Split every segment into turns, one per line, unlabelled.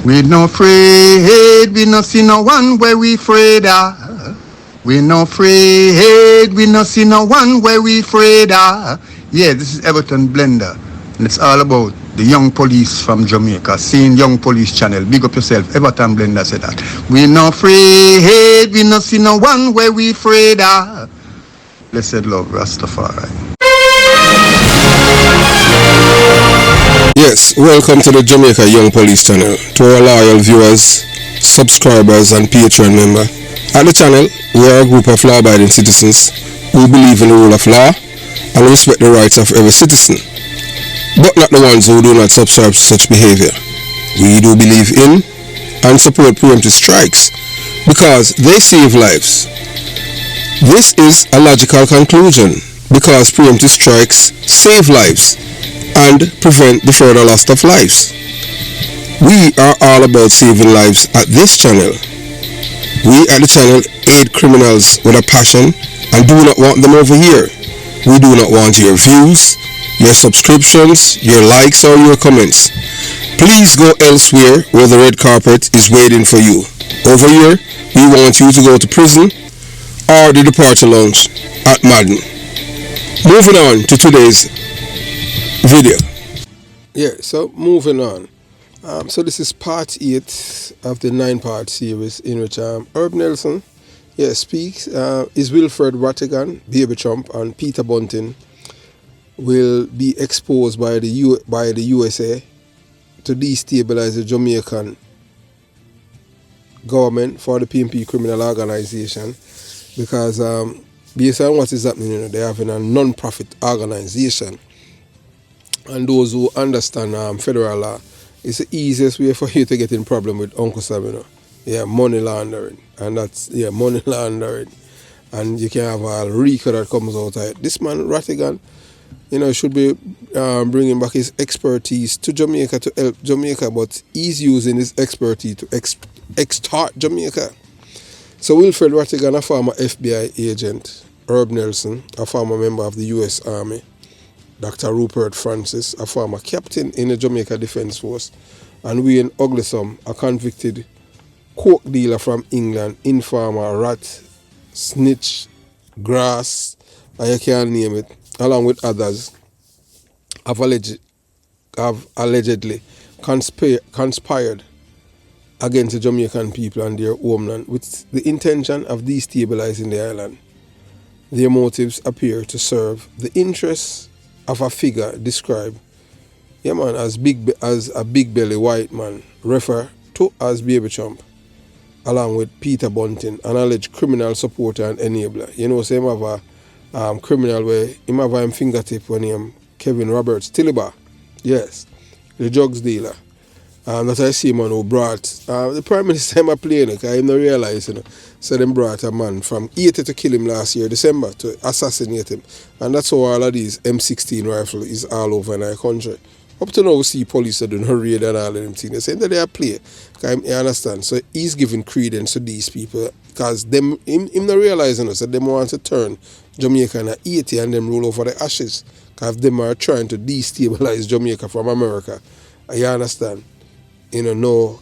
We no afraid, we no see no one where we afraid of. We no afraid, we no see no one where we afraid of. Yeah, this is Everton Blender, and it's all about the young police from Jamaica. Seeing Young Police Channel. Big up yourself, Everton Blender said that. We no afraid, we no see no one where we afraid of. Blessed love, Rastafari.
Yes, welcome to the Jamaica Young Police Channel. To our loyal viewers, subscribers and Patreon member. At the channel, we are a group of law-abiding citizens who believe in the rule of law and respect the rights of every citizen, but not the ones who do not subscribe to such behavior. We do believe in and support preemptive strikes because they save lives. This is a logical conclusion because preemptive strikes save lives and prevent the further loss of lives. We are all about saving lives at this channel. We at the channel aid criminals with a passion and do not want them over here. We do not want your views, your subscriptions, your likes or your comments. Please go elsewhere where the red carpet is waiting for you. Over here, we want you to go to prison or the departure lounge at Madden. Moving on to today's video. Yeah, so moving on. So this is part 8 of the 9-part series in which Herb Nelson speaks. Is Wilfred Rattigan, Baby Trump and Peter Bunting will be exposed by the USA to destabilize the Jamaican government for the PNP criminal organization because based on what is happening, they're having a non-profit organization. And those who understand federal law, it's the easiest way for you to get in problem with Uncle Sam, money laundering. And that's, money laundering. And you can have a RICO that comes out of it. This man, Rattigan, should be bringing back his expertise to Jamaica to help Jamaica, but he's using his expertise to extort Jamaica. So Wilfred Rattigan, a former FBI agent, Herb Nelson, a former member of the U.S. Army, Dr. Rupert Francis, a former captain in the Jamaica Defence Force, and Wayne Uglesom, a convicted coke dealer from England, informer, rat, snitch, grass, and you can't name it, along with others, have allegedly conspired against the Jamaican people and their homeland with the intention of destabilizing the island. Their motives appear to serve the interests of a figure described as a big belly white man, referred to as Baby Trump, along with Peter Bunting, an alleged criminal supporter and enabler. So him have a criminal where him have him fingertip when him Kevin Roberts Tiliba, yes, the drugs dealer. That I see man who brought the Prime Minister him a plane, because I didn't realize, so them brought a man from Haiti to kill him last year, December, to assassinate him. And that's how all of these M16 rifle is all over in our country. Up to now we see police are doing raid and all of them things. They say that they are play. You understand? So he's giving credence to these people because him not realizing that they want to turn Jamaica and Haiti and them rule over the ashes. Because them are trying to destabilize Jamaica from America. You understand? No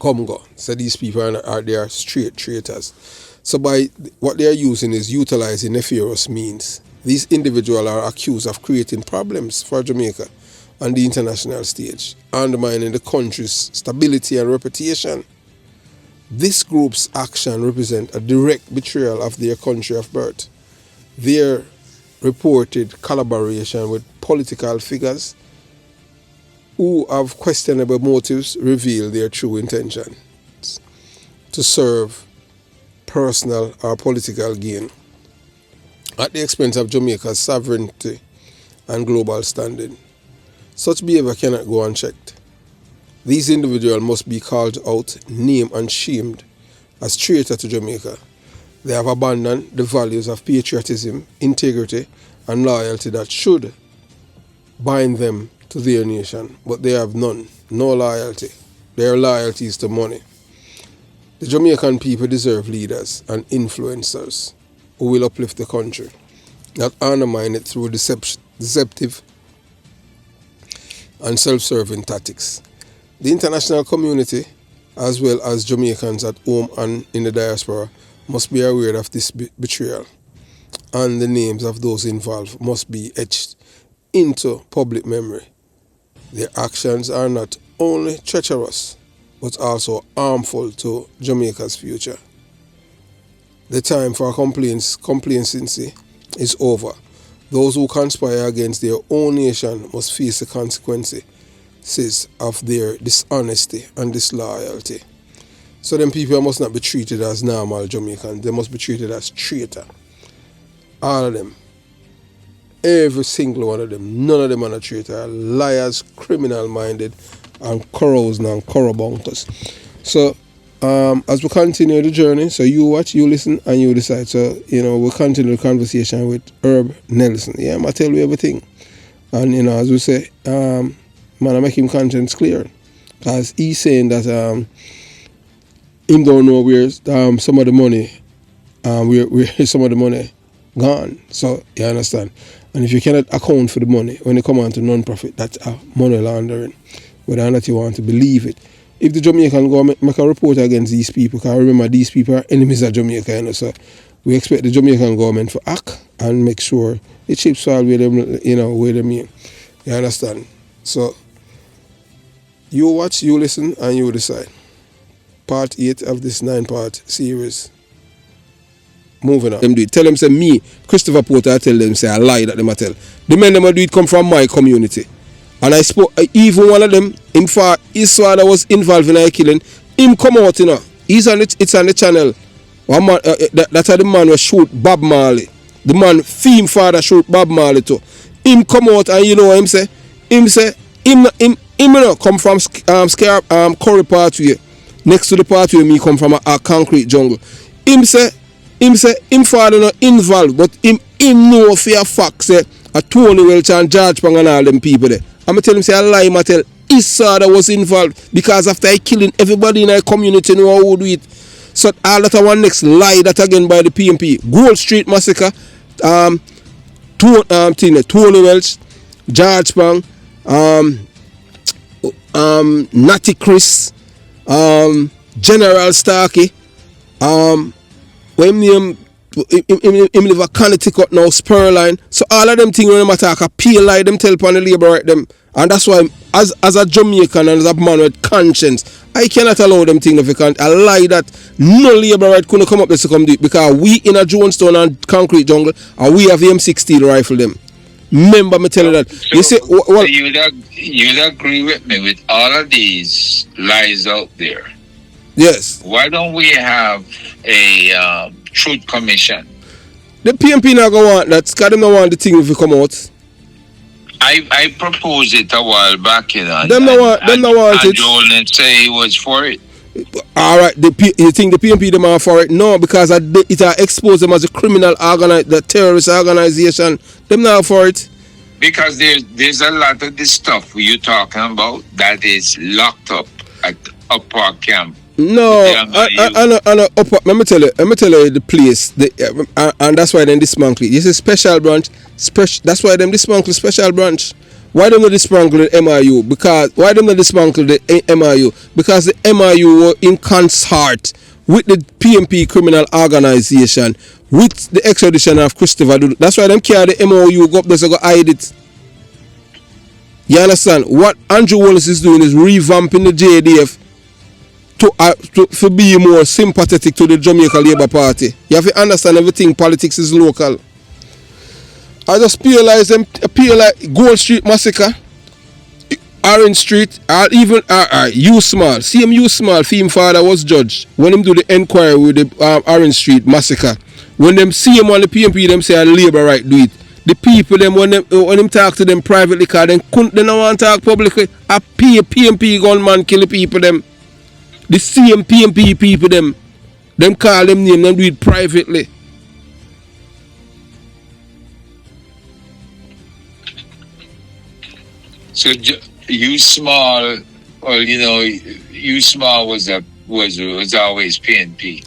come go. So these people they are straight traitors. So by what they are using is utilizing nefarious means. These individuals are accused of creating problems for Jamaica on the international stage, undermining the country's stability and reputation. This group's action represents a direct betrayal of their country of birth. Their reported collaboration with political figures who have questionable motives reveal their true intentions to serve personal or political gain at the expense of Jamaica's sovereignty and global standing. Such behavior cannot go unchecked. These individuals must be called out, named and shamed as traitors to Jamaica. They have abandoned the values of patriotism, integrity and loyalty that should bind them to their nation, but they have no loyalty. Their loyalty is to money. The Jamaican people deserve leaders and influencers who will uplift the country, not undermine it through deceptive and self-serving tactics. The international community, as well as Jamaicans at home and in the diaspora, must be aware of this betrayal, and the names of those involved must be etched into public memory. Their actions are not only treacherous, but also harmful to Jamaica's future. The time for complacency is over. Those who conspire against their own nation must face the consequences of their dishonesty and disloyalty. So them people must not be treated as normal Jamaicans. They must be treated as traitor. All of them. Every single one of them. None of them are a traitor. Liars, criminal-minded, and carousing and corrubunctors. So, as we continue the journey, so you watch, you listen, and you decide. So, we'll continue the conversation with Herb Nelson. Yeah, I'm going to tell you everything. And, as we say, man, I make him conscience clear. Because he's saying that him don't know where some of the money, where some of the money gone. So, you understand? And if you cannot account for the money when you come on to non-profit, that's money laundering, whether or not you want to believe it. If the Jamaican government make a report against these people, because remember, these people are enemies of Jamaica, so we expect the Jamaican government to act and make sure the chips fall where them, where them in. You understand? So, you watch, you listen, and you decide. Part 8 of this 9-part series. Moving on. Them do it. Tell them, say, me, Christopher Porter, I tell them, say, I lie that them I tell. The men them do it come from my community. And I spoke, even one of them, in fact, his father was involved in a killing. Him come out, It's on the channel. One man, that's how the man was shoot Bob Marley. The man, theme father, shoot Bob Marley too. Him come out and you know what him say? Him come from Curry Pathway. Next to the pathway, me come from a concrete jungle. Him say, him father not involved, but him know for a fact, say, a Tony Welch and George Pang and all them people there. I'm going to tell him, say, I lie, I tell his father was involved, because after I killing everybody in our community know how to do it. So all that one next lie that again by the PMP. Gold Street Massacre, Tony Welch, George Pang, Natty Chris, General Starkey, when him live a Connecticut now, Spurline. So all of them things when them attack, appeal like them tell upon the labor right them. And that's why as a Jamaican and as a man with conscience, I cannot allow them things if you can't. I lie that no labor right couldn't come up there to come do it, because we in a Jonestown and concrete jungle and we have M16 rifle them. Remember me tell you that.
So,
you say well,
you'd agree with me with all of these lies out there.
Yes.
Why don't we have a truth commission?
The PMP not gonna want that. Because them not want the thing if you come out.
I proposed it a while back,
Them not want it.
And Joel say he was for it.
Alright, you think the PMP them are for it? No, because it expose them as a criminal the terrorist organization. Them not for it.
Because there's a lot of this stuff you're talking about that is locked up at Upper Camp.
No, let me tell you the place, and that's why they dismantle it. It's a special branch. That's why they dismantle special branch. Why don't they dismantle the MIU? Because why don't they dismantle the MIU? Because the MIU were in concert with the PMP criminal organization with the extradition of Christopher. That's why them carry the MOU go up there to go hide it. You understand? What Andrew Wallace is doing is revamping the JDF to be more sympathetic to the Jamaica Labour Party. You have to understand everything. Politics is local. I just realize them appeal like Gold Street Massacre, Orange Street, or even U Small. See him U Small, him father was judged when him do the inquiry with the Orange Street Massacre. When them see him on the PMP, them say Labour right do it. The people them when them talk to them privately, cause they don't want to talk publicly. A PMP gunman kill the people them. The same PMP people them call them name, them do it privately.
So U Small, well, U Small was always PNP.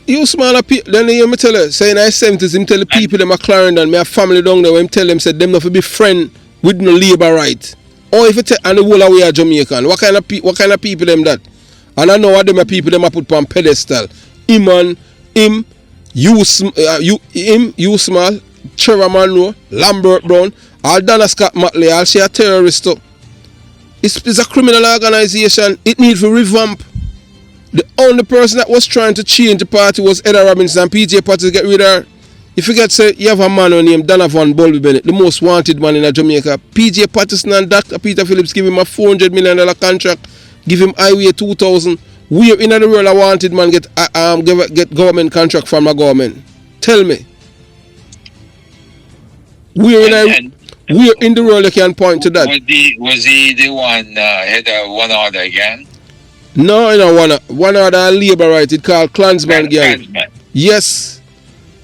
You Small, then you me tell you, saying I 70s, him tell the people them a Clarendon, me a family down there, him tell them said them not to be friend with no labor right. Or if you take and the whole away a Jamaican, what kind of people them that? And I know what them are people them a put on pedestal. Him and him, you small, Trevor Monroe, Lambert Brown, all Donna Scott Matley, all she a terrorist too. It's a criminal organization. It needs to revamp. The only person that was trying to change the party was Edda Robinson and PJ Potts get rid of her. If you get say you have a man named Donovan Bulby Bennett, the most wanted man in Jamaica, PJ Patterson and Dr. Peter Phillips give him a $400 million contract, give him Highway 2000. Where in the world a wanted man get government contract from a government? Tell me. Where in the world you can point to that?
Was he the one head of one order again?
No, one other labor right. It called Klansman gang. Yes.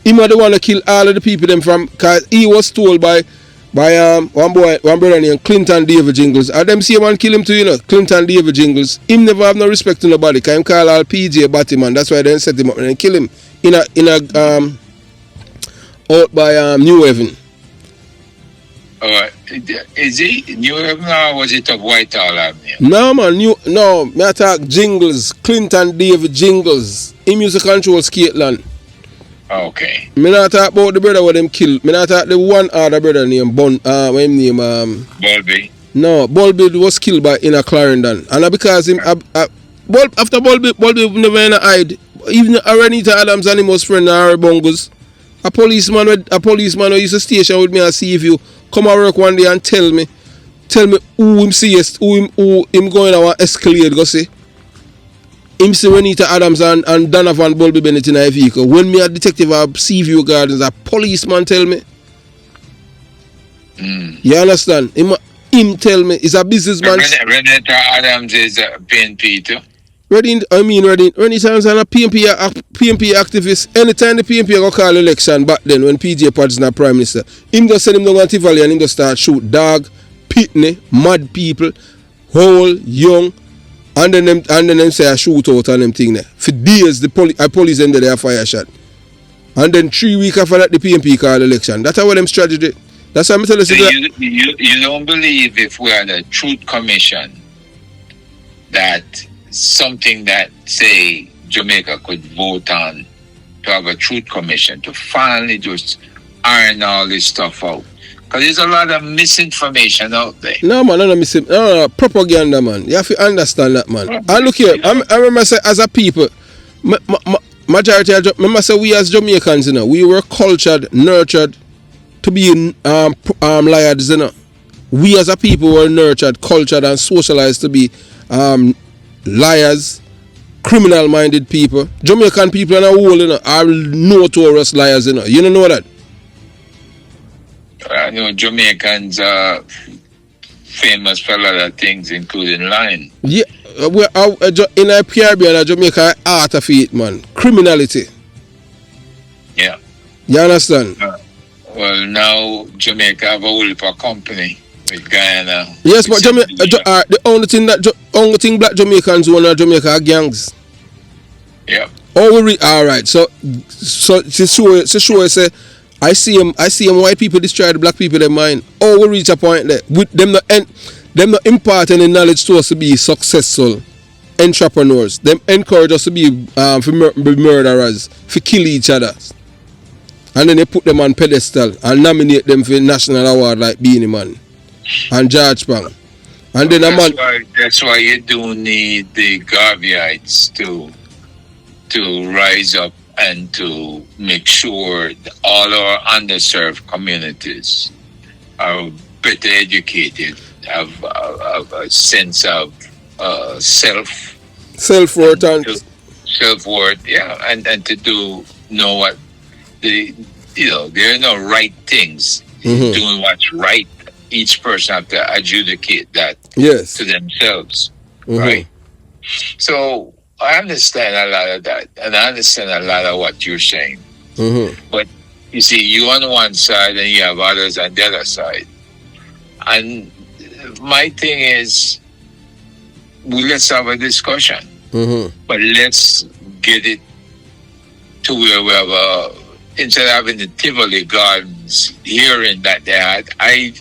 He was the one to kill all of the people them from, cause he was told by one brother named Clinton David Jingles. And them see one kill him too, you know, Clinton David Jingles. Him never have no respect to nobody. Cause him call all PJ Batman. That's why they set him up and then kill him in a out by New Haven.
Is he New Haven or was it of Whitehall Avenue?
No man, me attack Jingles, Clinton David Jingles. Him used to control Skateland.
Okay.
Me not talk about the brother what them kill. Me not talk the one other brother named
Bulby.
No, Bulby was killed by in a Clarendon. And because him after Bulby never in a hide. Even Aranita Adams and him was friend Harry Bongos. A policeman who used to station with me and see if you come and work one day and tell me who him see who him going to escalate go see. Him see Renita Adams and Donovan Bulby Bennett in a vehicle. When me a detective at Seaview Gardens, a policeman tell me. You understand? Him tell me. He's a businessman.
Renita Adams is a PNP too.
Renita Adams and a PNP activist. Anytime the PNP go call election back then when PJ Potts is not prime minister, him just send him down to TIVOLI and him just start shoot dog, pitney, mad people, old, young. And then them say a shootout and them thing there. For days the police ended their fire shot. And then 3 weeks after that the PNP called election. That's how them strategy. That's how I'm telling you.
You don't believe if we had a truth commission that something that say Jamaica could vote on to have a truth commission to finally just iron all this stuff out. Because there's a lot of misinformation out there.
No, man, no, propaganda, man. You have to understand that, man. And look here, I remember say, as a people, majority of, remember say we as Jamaicans, you know, we were cultured, nurtured to be liars, you know. We as a people were nurtured, cultured, and socialized to be liars, criminal-minded people. Jamaican people in a whole, you know, are notorious liars, you know. You don't know that?
I know Jamaicans are famous for a lot of things, including lying.
Yeah, in a Caribbean, Jamaica, art of it, man. Criminality.
Yeah.
You understand?
Well, now Jamaica have a whole company with Guyana.
Yes, but the only thing black Jamaicans own are Jamaica gangs.
Yeah.
All right. So to show say. I see them white people destroy the black people their mind. Oh, we reach a point there. With them not imparting the knowledge to us to be successful entrepreneurs. Them encourage us to be murderers, to kill each other. And then they put them on pedestal and nominate them for a national award like Beanie Man and George Pang. And then
that's why you do need the Garveyites to rise up and to make sure that all our underserved communities are better educated, have a sense of self-worth, yeah, and to know what there are no right things. Doing what's right, each person have to adjudicate that to themselves, right? So I understand a lot of that, and I understand a lot of what you're saying. But you see, you on one side, and you have others on the other side. And my thing is, let's have a discussion, but let's get it to where we have instead of having the Tivoli Gardens hearing that they had, I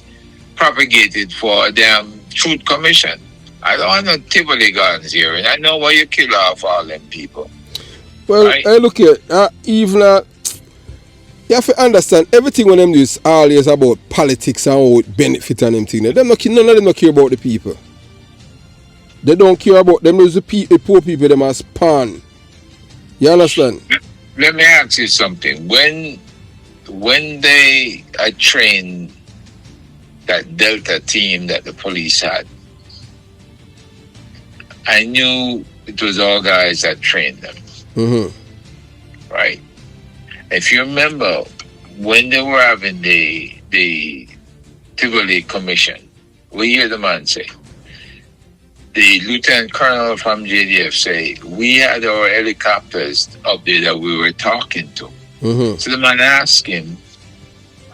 propagated for them Truth Commission. I don't want no TIVOLI guns here, and I know why you kill off all them people.
Well, right? Hey, look here, even you have to understand, everything when them do is always about politics and how it benefit and them thing. None of them don't care about the people. They don't care about them. There's the poor people, them as pawn. You understand?
Let me ask you something. When they trained that Delta team that the police had, I knew it was all guys that trained them. Mm-hmm. Right? If you remember, when they were having the TIVOLI Commission, we hear the man say, the Lieutenant Colonel from JDF say, we had our helicopters up there that we were talking to. Mm-hmm. So the man asked him,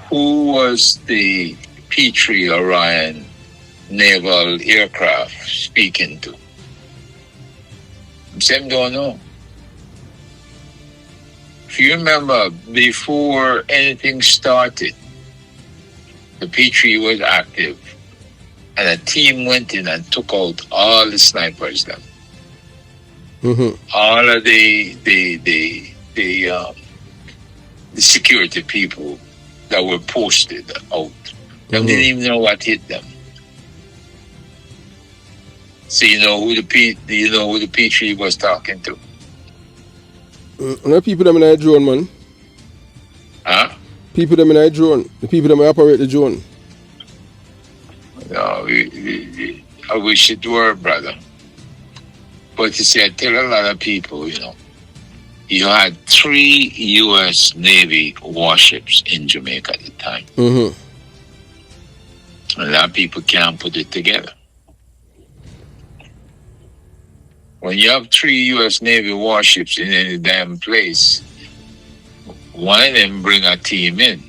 who was the P-3 Orion naval aircraft speaking to? Sam don't know. If you remember, before anything started, the P-3 was active, and a team went in and took out all the snipers then. Mm-hmm. All of the security people that were posted out. They didn't even know what hit them. So you know who the P-3 was talking to?
No people them in a drone, man.
Huh?
People them in a drone. The people them operate the drone.
No, I wish it were, brother. But you see, I tell a lot of people, you had 3 U.S. Navy warships in Jamaica at the time. Mm-hmm. A lot of people can't put it together. When you have 3 U.S. Navy warships in any damn place, one of them bring a team in.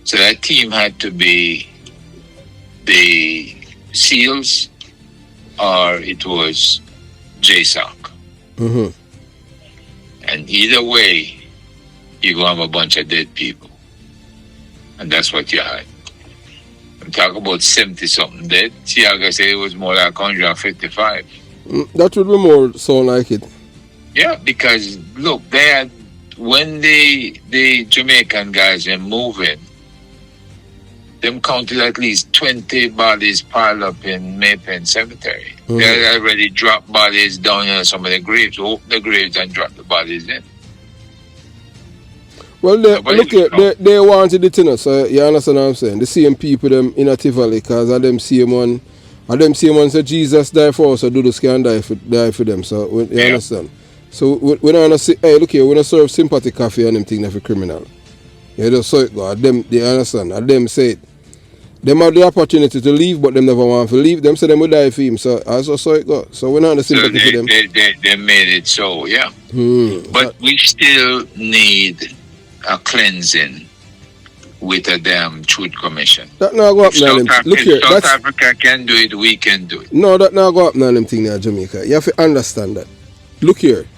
So that team had to be the SEALs or it was JSOC. Mm-hmm. And either way, you're going to have a bunch of dead people. And that's what you had. I'm talking about 70-something dead. Tiago said it was more like 155.
That would be more sound like it.
Yeah, because look, they had, when the Jamaican guys were moving, them counted at least 20 bodies piled up in Maypen Cemetery. Mm-hmm. They had already dropped bodies down in some of the graves, opened the graves and dropped the bodies in.
Well, look here, they wanted it, so you understand what I'm saying? The same people them in a TIVOLI, because of them same one. And them same ones say Jesus died for us, so Dudus can die for them. So you understand? So we don't say, hey, look here, we don't serve sympathy coffee and them thing for criminal. You just saw it go. Them, they understand. And them say it. Them have the opportunity to leave, but them never want to leave. Them say them will die for him. So I just saw it go. So we're not the sympathy for them.
They made it so, yeah. But we still need a cleansing with a damn Truth Commission.
That now go up now. Look here,
South Africa can do it, we can do it.
No, that now go up now them thing there, Jamaica. You have to understand that. Look here.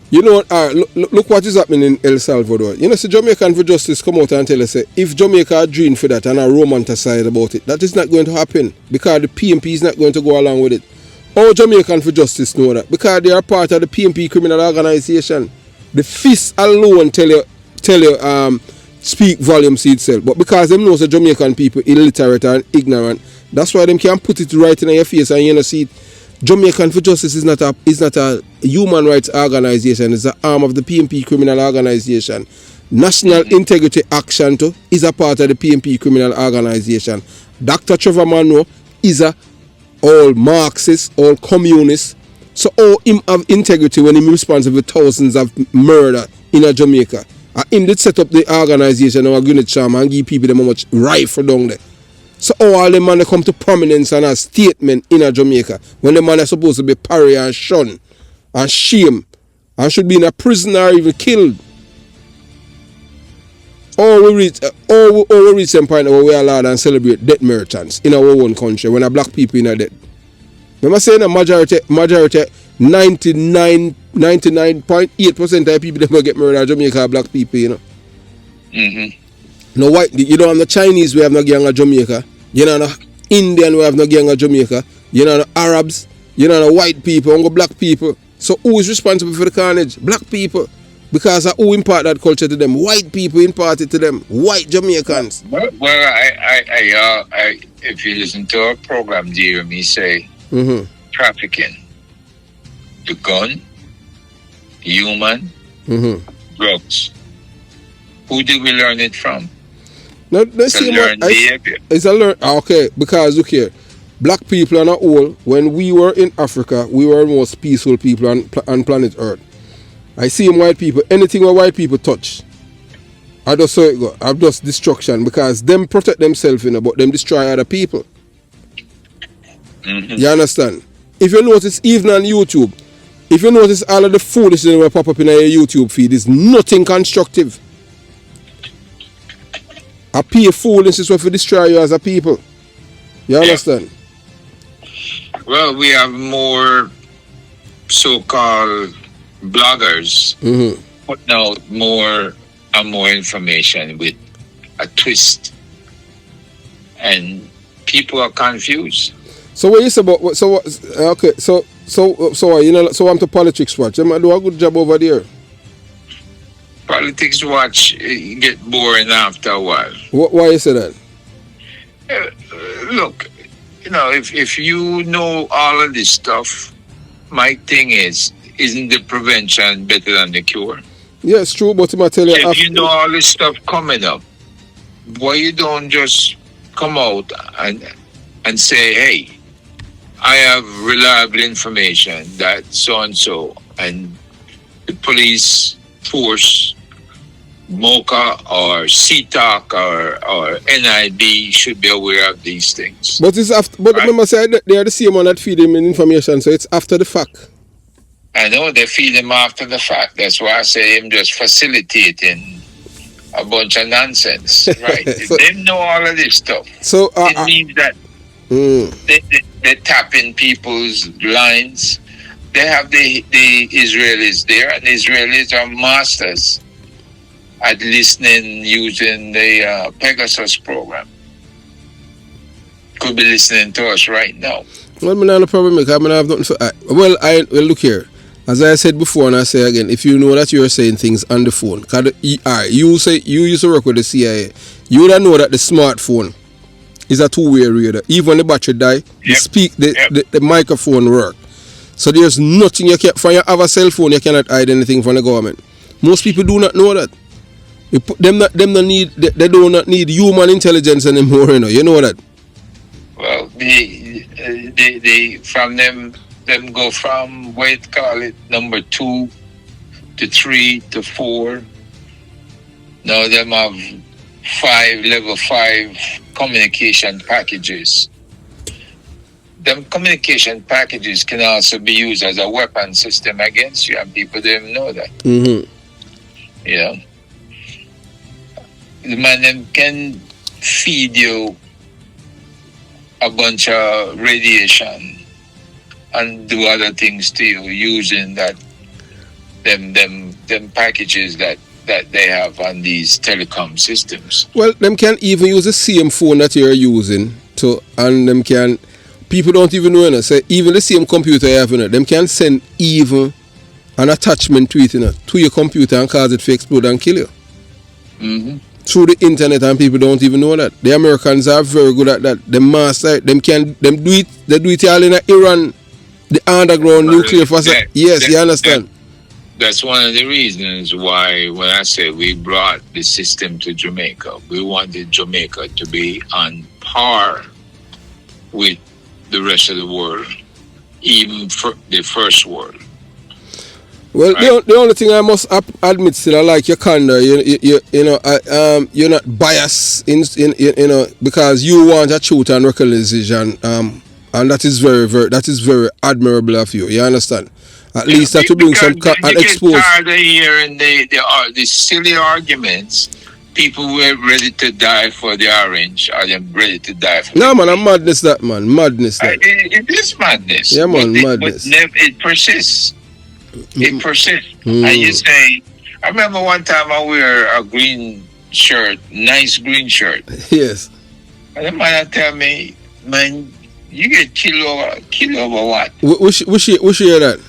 You know what, look what is happening in El Salvador. You know, so Jamaican for Justice come out and tell us, if Jamaica are dreaming for that and are romanticized about it, that is not going to happen because the PMP is not going to go along with it. How Jamaican for Justice know that? Because they are part of the PMP criminal organization. The fist alone tell you speak volumes to itself. But because them knows the Jamaican people illiterate and ignorant, that's why them can't put it right in your face and you know see it. Jamaican for Justice is not a human rights organization, it's an arm of the PMP criminal organization. National Integrity Action too is a part of the PMP criminal organization. Dr. Trevor Monroe is a all Marxist, all communist. So all him have integrity when him responsible for thousands of murder in a Jamaica. And him did set up the organization of Gwyneth Sharma and give people them how much rifle down there. So all the man come to prominence and a statement in a Jamaica when the man is supposed to be parry and shun and shame and should be in a prison or even killed. All we reach some point where we are allowed and celebrate death merchants in our own country when a black people in a death. Remember saying a majority 99.8% of people that will get murdered in Jamaica are black people, you know. Mm-hmm. No white, you know, I'm the Chinese, we have no gang of Jamaica. You know, Indian we have no gang of Jamaica. You know the Arabs. You know the white people. And the black people. So who is responsible for the carnage? Black people. Because who impart that culture to them? White people impart it to them. White Jamaicans.
Well, I if you listen to our program, do you hear me say trafficking, the gun, human, drugs. Who did we learn it from?
No, it's a learned behavior. It's a learn. Okay, because look here, black people are not all. When we were in Africa, we were the most peaceful people on planet Earth. I see white people, anything where white people touch, I just saw it go. I'm just destruction because them protect themselves, but them destroy other people. You understand? If you notice, even on YouTube, if you notice all of the foolishness that pop up in your YouTube feed is nothing constructive. A pure foolishness will destroy you as a people. You understand?
Well, we have more so-called bloggers putting out more and more information with a twist, and people are confused.
So what you say about so I'm to Politics Watch. Them do a good job over there.
Politics Watch get boring after a while.
Why you say that?
Look, if you know all of this stuff, my thing is, isn't the prevention better than the cure?
Yeah, it's true, but I tell you,
if you know all this stuff coming up, why you don't just come out and say, hey, I have reliable information that so and so, and the police force, MOCA or CTOC or NIB should be aware of these things.
But it's after. But remember, say they are the same one that feed them information, so it's after the fact.
I know they feed them after the fact. That's why I say I'm just facilitating a bunch of nonsense, right? So, they know all of this stuff.
So
it means that they tap in people's lines. They have the Israelis there, and the Israelis are masters at listening using the Pegasus program. Could be listening to us right now.
Well, I don't have a problem. I have nothing for. Well, look here. As I said before, and I say again, if you know that you're saying things on the phone, you say you used to work with the CIA, you don't know that the smartphone is a two-way radio. Even when the battery die, the microphone work. So there's nothing you can. From you have a cell phone, you cannot hide anything from the government. Most people do not know that. They do not need human intelligence anymore. You know that.
Well, they from them go from number 2 to 3 to 4. Now them have level 5 communication packages. Them communication packages can also be used as a weapon system against you, and people don't even know that. You know, the man them can feed you a bunch of radiation and do other things to you using that them packages that they have on these telecom systems.
Well, them can even use the same phone that you're using and them can. People don't even know, say even the same computer you have, them can send even an attachment to it, to your computer and cause it to explode and kill you. Through the internet, and people don't even know that. The Americans are very good at that. They master it. They do it all in Iran, the underground nuclear facility. Yes, you understand.
That's one of the reasons why when I say we brought the system to Jamaica, we wanted Jamaica to be on par with the rest of the world, even for the first world.
Well, right? The only thing I must admit still, I like your candor. You're not biased because you want a truth and reconciliation, and that is very admirable of you. You understand? At least that to bring some and expose.
Get tired of hearing the silly arguments. People were ready to die for the orange, or them ready to die for.
No, man, I'm madness. That man, madness. That.
It is madness.
Yeah, man, madness.
But it persists. It persists. And you say, I remember one time I wear a green shirt, nice green shirt.
Yes.
And the man tell me, man, you get killed over what?
We share that.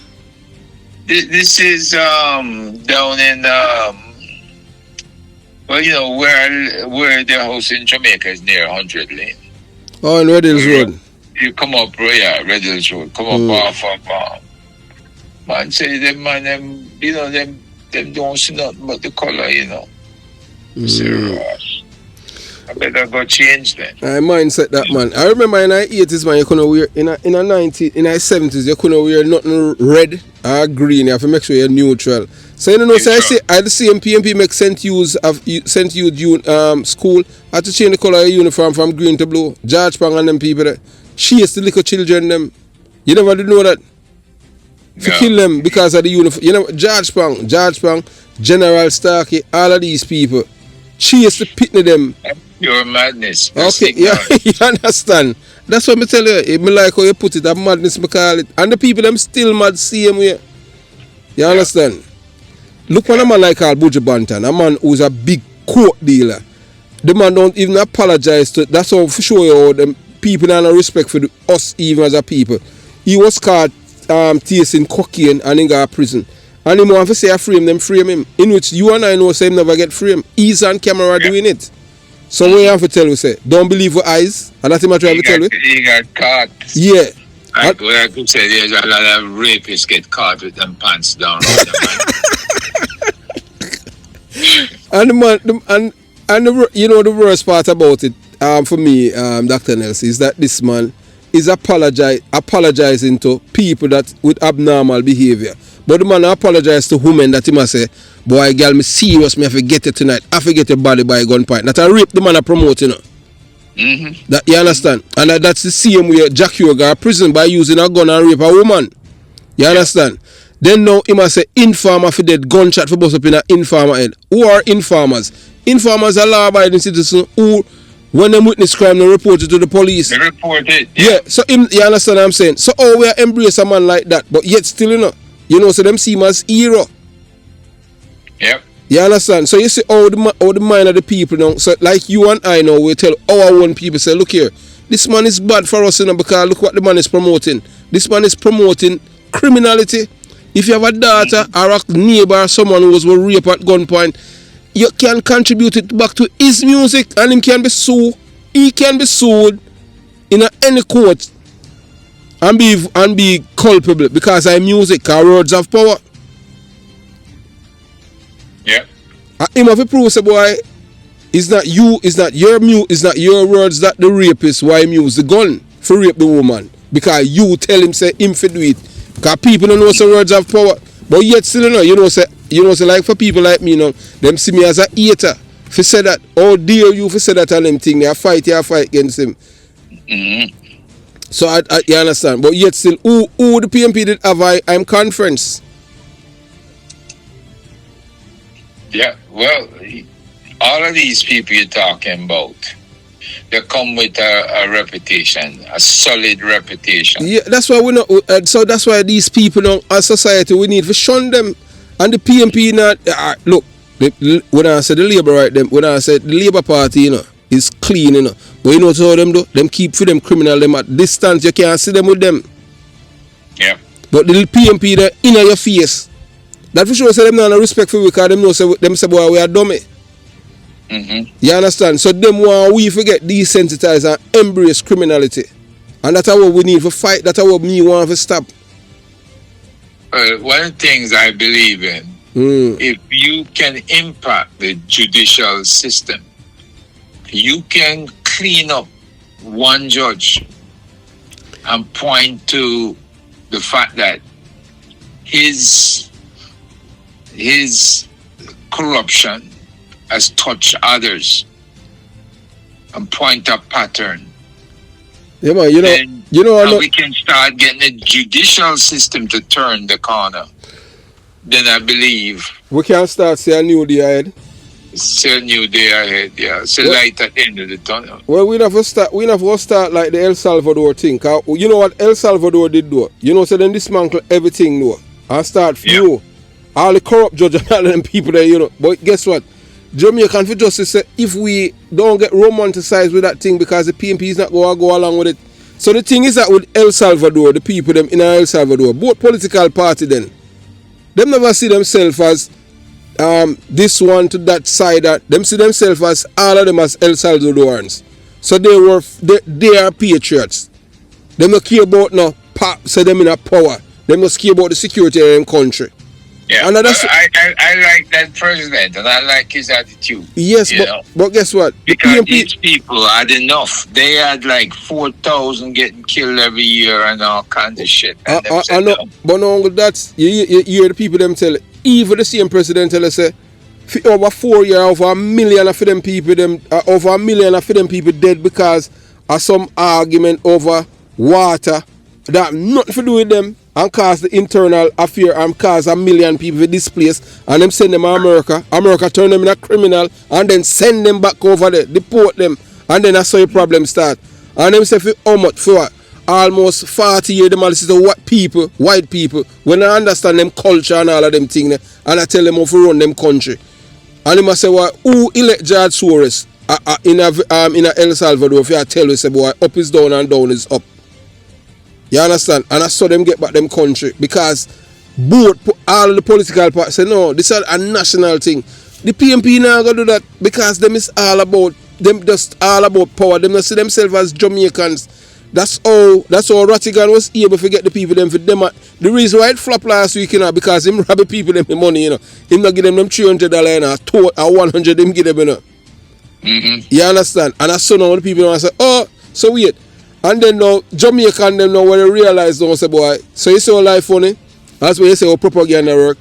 This is down in well, you know where their house in Jamaica is near 100 Lane.
Oh, in Red Hills Road.
You come up, yeah, Red Hills Road. Come up off of man. Say them man, them you know them don't see nothing but the color, you know. Serious. I better go change that.
I mindset that, man. I remember in the 80s, man, you couldn't wear in the 90s, in the 70s, you couldn't wear nothing red or green. You have to make sure you're neutral. So you know, so I say at the same PMP make St. Youth school had to change the color of your uniform from green to blue. George Pang and them people that chase the little children them. You never did know that. To kill them because of the uniform. You know, George Pang, General Starkey, all of these people chase the pitney them.
Your madness.
Okay, yeah, you understand. That's what I tell you. Me like how you put it, that madness me call it. And the people them still mad same way. You understand? Look at a man like Buju Banton, a man who's a big court dealer. The man don't even apologize to. That's how for sure you how them people have no respect for us even as a people. He was caught tasting cocaine and he got prison. And him want to say I frame him. In which you and I know say him never get framed. He's on camera doing it. So what you have to tell you say? Don't believe your eyes. And that's what I try to tell you.
He got caught.
Yeah.
Like what I could say, there's a lot of rapists get caught with them pants down.
And the man, you know the worst part about it, for me, Dr. Nelson, is that this man is apologizing to people that with abnormal behavior. But the man apologize to women that he must say, boy, girl, me serious, me have to get it tonight. I forget your body by gunpoint. That I rape the man I promote, you know.
Mm-hmm.
That you understand? And that's the same way Jack Yoga prison by using a gun and rape a woman. You understand? Then now he must say informer for dead gunshot for bust up in an informer head. Who are informers? Informers are law-abiding citizens who, when they witness crime, they report it to the police.
They report it.
Yeah. So you understand what I'm saying? So we are embrace a man like that, but yet still, you know, so them see him as hero.
Yep.
You understand? So you see all the mind of the people now. So like you and I now, we tell our own people, say, look here, this man is bad for us, because look what the man is promoting. This man is promoting criminality. If you have a daughter or a neighbor or someone who was raped at gunpoint, you can contribute it back to his music and him can be sued. He can be sued in any court and be culpable because of music or words of power.
Yeah.
Him have to prove, say, boy, it's not you, it's not your words that the rapist why him use the gun for rape the woman. Because you tell him say him for do it. Because people don't know some words of power. But yet still you know say like for people like me, them see me as a hater. For say that, oh dare you for say that and them thing, they fight against him.
Mm-hmm.
So you understand. But yet still, who the PMP did have I'm conference.
Yeah, well, all of these people you're talking about, they come with a reputation, a solid reputation.
Yeah, that's why we know. So that's why these people now, as society, we need to shun them. And the PMP not look. When I say the Labour right, when I say the Labour Party, is clean, But you know what them do? Them keep for them criminal. Them at distance, you can't see them with them.
Yeah.
But the PMP, they're in your face. That for sure say them not respect for we, because them know say boy we are dummy.
Mm-hmm.
You understand? So them want we forget desensitize and embrace criminality. And that's what we need to fight. That's what me want to stop.
One of the things I believe in, if you can impact the judicial system, you can clean up one judge and point to the fact that his corruption has touched others and point a pattern.
Yeah, man,
we can start getting the judicial system to turn the corner. Then I believe
we can start see a new day ahead.
See a new day ahead, yeah. It's a light at the end of the tunnel.
Well, we never start like the El Salvador thing. Cause you know what El Salvador did do? So then dismantle everything now. And start few. All the corrupt judges and all them people there, But guess what? Jamaican for Justice say if we don't get romanticized with that thing because the PMP is not going to go along with it, So the thing is that with El Salvador, the people them in El Salvador, both political party then, them never see themselves as this one to that side. Them see themselves as all of them as El Salvadorans. So they are patriots. Them don't care about no so them in a power. Them must care about the security of their country.
Yeah, I like that president, and I like his attitude.
Yes, but guess what?
Because these people had enough. They had like 4,000 getting killed every year and all kinds of shit. And
I know, but no, that's you hear the people them tell. Even the same president tell us say, over 4 years, over 1 million of them people over 1 million of them people dead because of some argument over water that nothing to do with them. And cause the internal affair and cause 1 million people displaced and them send them to America. America turn them in a criminal and then send them back over there, deport them, and then that's how your problem start. And them say for how much? For what? Almost 40 years them all listen to white people, when I understand them culture and all of them things, and I tell them how to run them country. And them say, well, who elect George Soros in El Salvador? If you tell you say, boy, up is down and down is up. You understand? And I saw them get back them country because all the political parties say no, this is a national thing. The PMP now gonna do that because them is all about power. Them not see themselves as Jamaicans. That's how Rattigan was able to get the people them for them. The reason why it flopped last week, because him rob the people them the money, Him not give them $300 or 100 him give them, You understand? And I saw now the people say, oh, so weird. And then now, Jamaican them now when they realize don't say boy, so you say all life funny, that's why you say how propaganda work.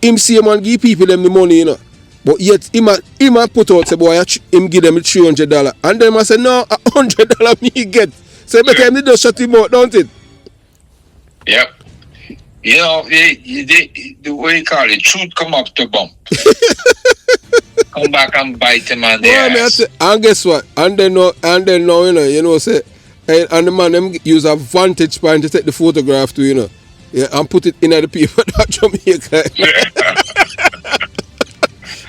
Him see him and give people them the money, But yet him put out say boy, him give them $300. And then I say no, $100 me get. So better him just shut him out, don't it?
Yep. You know, the way you call it, truth come up to bump. Come back and bite him on the ass.
And guess what? And then now, say. And the man them use a vantage point to take the photograph too, Yeah, and put it in the paper that Jamaica.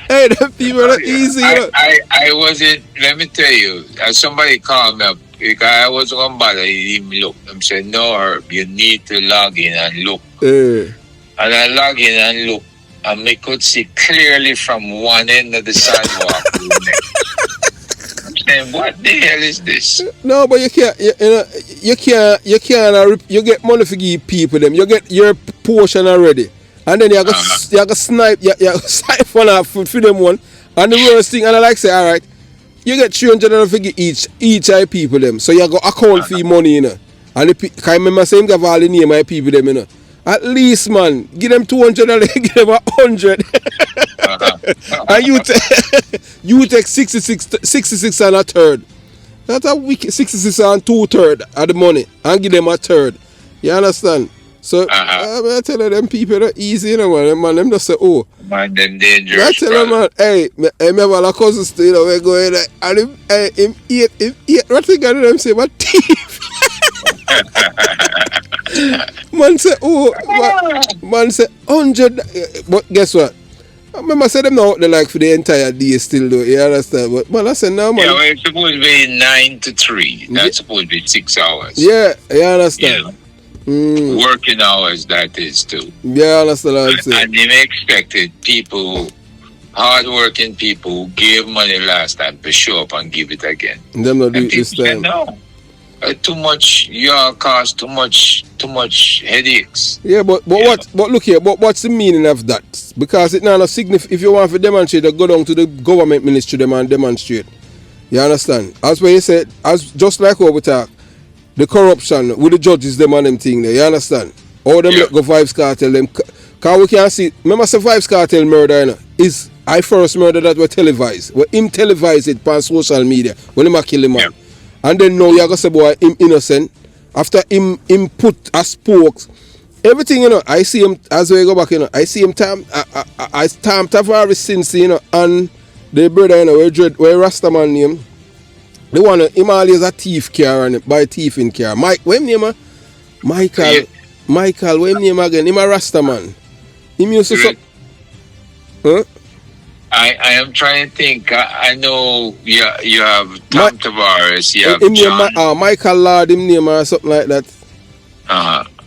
Hey, the people are easy.
I wasn't, let me tell you, somebody called me up because I was going to bother him look. I said, no, Herb, you need to log in and look. And I log in and look, and I could see clearly from one end of the sidewalk to the next. And what the hell is this?
No, but you can't. You get money to give people them. You get your portion already, and then you got snipe. You siphon off for them one. And the worst thing, and I like say, all right, you get $300 to give each people them. So you got account fee money, And I remember saying give all the name my people them, At least, man, give them $200, give them 100. And you take 66 and a third. That's a wicked 66 and 2/3 of the money and give them a third. You understand? So I tell them people are easy, man. Them just say, oh,
man, them dangerous.
I tell them, man, hey, remember our cousins still, we're going there, and him eat. What thing I do them say, my thief. Man say, oh, man say 100. But guess what? I remember I said them now out there like for the entire day still though, you understand? But man, I said no, man.
Yeah, well, it's supposed to be 9 to 3. That's supposed to be 6 hours.
Yeah, you understand?
Working hours, that is too.
Yeah, I understand what I'm saying.
And they expected people, hard-working people who gave money last time to show up and give it again.
And them not do it this time.
Said, no. Too much cost, too much headaches.
Yeah, but look here, but what's the meaning of that? Because it not significant. If you want to demonstrate, go down to the government ministry them and demonstrate. You understand? As what you said, as just like how we talk, the corruption with the judges them and them thing there. You understand? All them let go Vibes Cartel them. Cause we can see. Remember, the Vibes Cartel murder is I first murder that were televised. Where him televised it on social media when him kill him man. Yeah. And then now you are going to say, boy, him innocent. After him put a spokes. Everything, I see him, as we go back, I see him, I Tam Tavares since, and the brother, where Rastaman name, the one, him always a thief car, and buy thief in car. Mike, what him name, Michael, what him name again? Him a Rastaman. Him used to, huh?
I am trying to think. I know you have Tom Tavares, you have John.
Michael Lord, him name or something like that.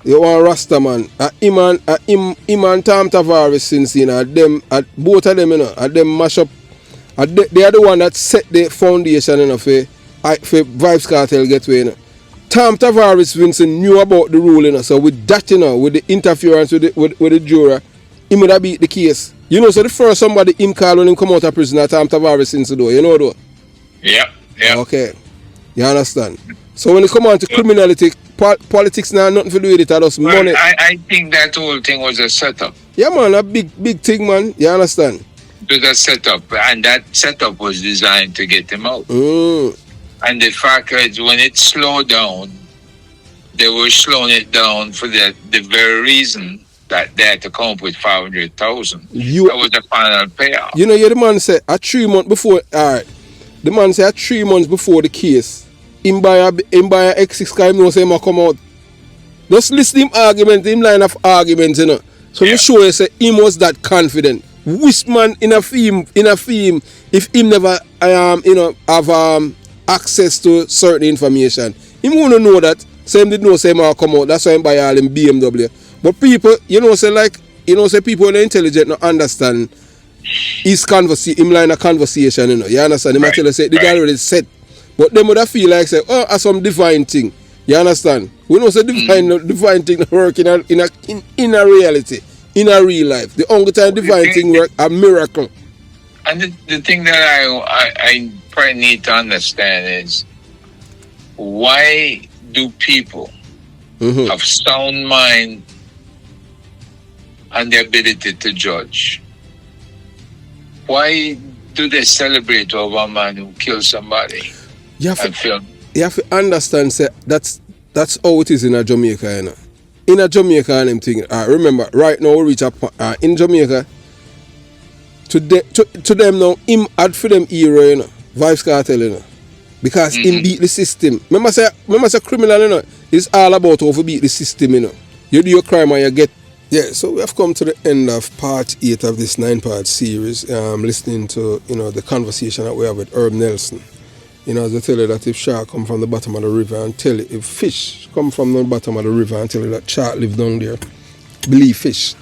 You want Rasta man. Him and Tom Tavares since, you know, them, both of them, you know, them mash up. They are the one that set the foundation, you know, for Vibes Cartel Gateway, you know. Tom Tavares Vincent knew about the rule, you know, so with that, you know, with the interference with the juror, he would have beat the case. You know, so the first somebody him call when him come out of prison at Tom Tavares since though, you know though?
Yeah.
Okay. You understand? So when it come on to criminality, politics now nothing to do with it, just money.
I think that whole thing was a setup.
Yeah man, a big thing man, you understand?
It was a setup, and that setup was designed to get him out. And the fact is, when it slowed down, they were slowing it down for the very reason that they had to come up with 500,000. That was the final payoff.
You know, the man said 3 months before. Alright, the man said 3 months before the case, him buy a X6 car, him know say him come out. Just listen him argument, him line of arguments, you know. So you show you say him was that confident. Which man in a film, if him never have access to certain information, him wanna know that. So him did know say him come out. That's why him buy all him BMW. But people, say people are intelligent, not understand his him line of conversation, you know. You understand? Him actually say the guy already set. But them would feel like say, oh, some divine thing. You understand? We know say divine thing work in a reality, in a real life. The only time divine thing work a miracle.
And the thing that I probably need to understand is, why do people have sound mind and the ability to judge? Why do they celebrate over a man who killed somebody? You have
to understand, say, that's how it is in a Jamaica, you know. In a Jamaica and them thing. Remember, right now we reach up in Jamaica. To them now, him add for them era, you know, Vibes Cartel, you know. Because him beat the system. Remember say criminal, you know, it's all about how to beat the system, you know. You do your crime and you get. Yeah, so we have come to the end of part 8 of this 9-part series. Listening to, you know, the conversation that we have with Herb Nelson. You know, as I tell you that if shark come from the bottom of the river and tell you, if fish come from the bottom of the river and tell you that shark live down there, believe fish.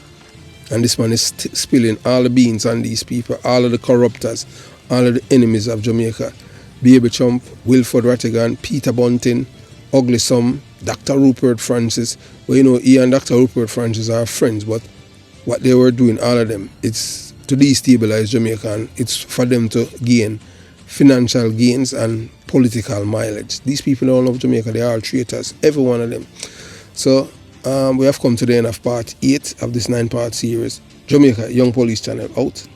And this man is spilling all the beans on these people, all of the corruptors, all of the enemies of Jamaica. Baby Chump, Wilford Rattigan, Peter Bunting, Ugly Some, Dr. Rupert Francis. Well, you know, he and Dr. Rupert Francis are friends, but what they were doing, all of them, it's to destabilize Jamaica, and it's for them to gain financial gains and political mileage. These people don't love Jamaica, they are all traitors, every one of them. So we have come to the end of part 8 of this 9-part series. Jamaica Young Police Channel out.